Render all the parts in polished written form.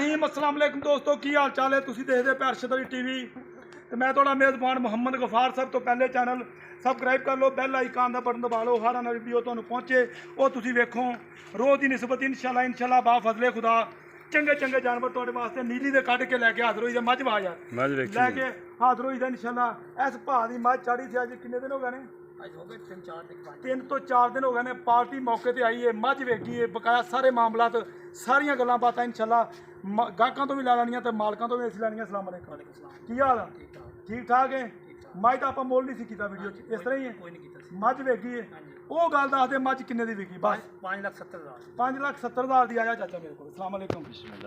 रहीम अस्सलाम वालेकुम दोस्तों की हाल चाल है। तुसीं देखदे पे अरशद अली टीवी ते मैं तुहाडा मेज़बान मुहम्मद गफार। सब तो पहले चैनल सबसक्राइब कर लो, बैल आइकन का बटन दबा लो, हर नवी वीडियो तुहानूं पहुंचे वो तुसीं वेखो। रोज़ की निस्बत इंशाल्लाह बा फजले खुदा चंगे चंगे जानवर तुहाडे वास्ते नीली दे कढ के लैके हाज़र होई दे। मझ बा यार लैके हाज़र होई दे इंशाल्लाह। इस भाऽ दी मझ चाढ़ी थी अज किन्ने दिन हो गए ने? 3 ਤੋਂ 4 दिन हो गए ने। पार्टी मौके पर आई है, मझ वेगी है, बकाया सारे मामलात सारिया गल्लां बातां इंशाल्लाह गाहकां तो भी लै लैनियां ते मालकां तो भी असीं लैनियां। अस्सलाम वालेकुम, की हाल है? ठीक ठाक है। मझ तो आपां मोल नहीं सी कीता वीडियो च, इस तरह ही है। मझ वेगी है, वो गल दस दे मझ किन्ने दी विकी? बस 5,70,000। 5,70,000 दी आया चाचा मेरे को। अस्सलाम वालेकुम,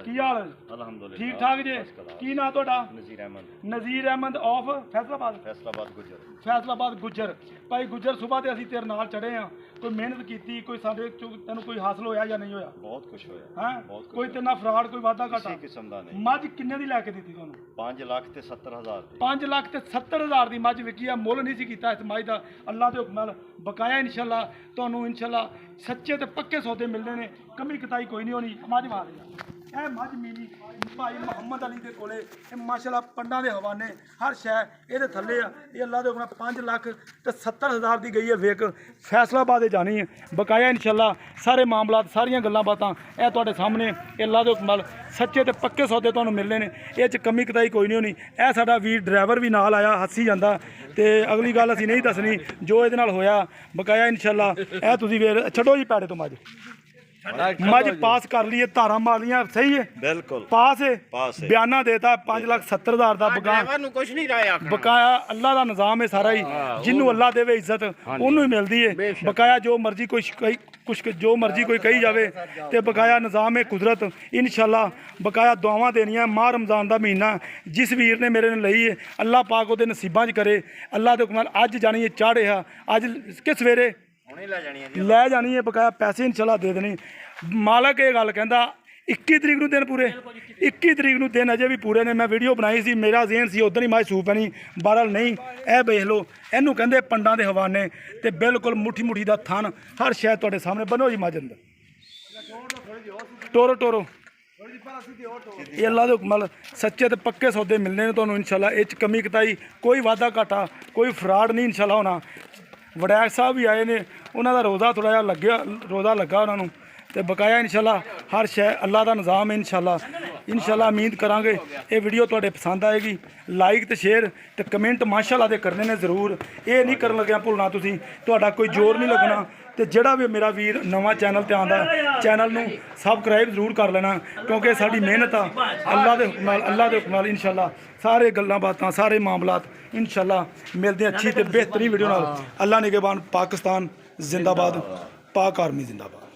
की हाल है? अल्हम्दुलिल्लाह ठीक ठाक जे। की नाम तुहाडा? नज़ीर अहमद। नज़ीर अहमद ऑफ फैसलाबाद। फैसलाबाद गुजर। फैसलाबाद गुजर। भाई गुजर सुबह तो असीं तेरे नाल चढ़े हाँ। कोई मेहनत की, कोई साडे तैनूं कोई हासिल होया या नहीं होया? बहुत कुछ होया हैं बहुत कोई तेरे नाल फ्रॉड कोई वादा घाटा? किसी किस्म दा नहीं। मझ किन्ने दी लैके दित्ती तुहानूं? 5,70,000 दी। 5,70,000 दी मझ विकी आ। मुੱਲ नहीं सी कीता इस मझ दा। अल्लाह दे हुक्म नाल बकाया इंशाल्लाह तुहानूं इंशाल्लाह सच्चे ते पक्के सौदे मिलने ने। कमी कताई कोई नहीं होनी। मझ मार ए मझ मिली भाई मुहम्मद अली के कोले माशाल्लाह पंडां दे हवाने हर शै ये थल्ले आ। ये अल्लाह दे हुक्म 5,70,000 दी गई है वेक। फैसलाबाद जानी है बकाया इंशाल्लाह। सारे मामलात सारियां गल्लां बातां ए तुहाडे सामने अल्लाह दे हुक्म नाल सच्चे ते पक्के सौदे तुहानूं मिलने ने। ये च कमी कताई कोई नहीं होनी। ए साडा वीर ड्राइवर भी नाल आया हस्सी जांदा ते अगली गल असीं नहीं दसनी जो इहदे नाल होया बकाया इंशाल्लाह। ए तुसीं वेर छड्डो जी पैड़े तो मझ मझ पास कर ली है, धारा मार लिया, सही है बिल्कुल पास है। पास है। बयाना देता 5,70,000 का कुछ नहीं रहा बकाया। अल्लाह का निज़ाम है सारा ही, जिन्हों अल्लाह देवे इज्जत उन्होंने ही मिलती है बकाया। जो मर्जी कोई कुछ जो मर्जी कोई कही जाए तो बकाया निज़ाम है कुदरत इंशाल्लाह। बकाया दुआवां देनियां। माह रमज़ान का महीना जिस वीर ने मेरे ने लई है अल्लाह पाक उहदे नसीबां च करे। अल्लाह दे हुक्म नाल अज जानी है चाढ़े हा अज के सवेरे लै जानी है बकाया पैसे इंशाल्लाह दे देने। मालक ये गल कहंदा 21 तरीक नूं दिन पूरे 21 तरीक नूं दिन अजे भी पूरे ने। मैं वीडियो बनाई सी, मेरा जेहन सी उधर ही मैं सूप पैनी बहरहाल नहीं। ए वेख लो इनू कहंदे पंडां दे हवाने ते बिल्कुल मुट्ठी मुट्ठी दा थन हर शै तुहाडे सामने। बनो जी मझ अंदर टोरो टोरो। ये अल्लाह दे हुक्म नाल सच्चे ते पक्के सौदे मिलने ने तुहानूं इंशाल्लाह। इस च कमी कताई कोई वादा घाटा कोई फ्रॉड नहीं इंशाल्लाह होना। वड़ैक साहब भी आए ने, उन्होंने रोज़ा थोड़ा जिहा लग्या रोज़ा लगा उन्होंने तो बकाया इंशाल्लाह हर शै अल्लाह का निज़ाम है इंशाल्लाह। इंशाल्लाह उम्मीद करांगे ये वीडियो तुहाडे पसंद आएगी। लाइक तो शेयर तो कमेंट माशाल्लाह दे करने ने ज़रूर। ये नहीं करन लग्या भुलना तुसीं, तुहाडा कोई जोर नहीं लगना। तो जिहड़ा भी मेरा वीर नवा चैनल ते आंदा चैनल नूं सबसक्राइब जरूर कर लेना क्योंकि साडी मेहनत आ अल्लाह दे हुक्म नाल इंशाल्लाह। सारे गल्लां बातां सारे मामलात इंशाल्लाह मिलदे अच्छी ते बेहतरीन वीडियो नाल। अल्लाह निगहबान पाकिस्तान जिंदाबाद, पाक आर्मी जिंदाबाद।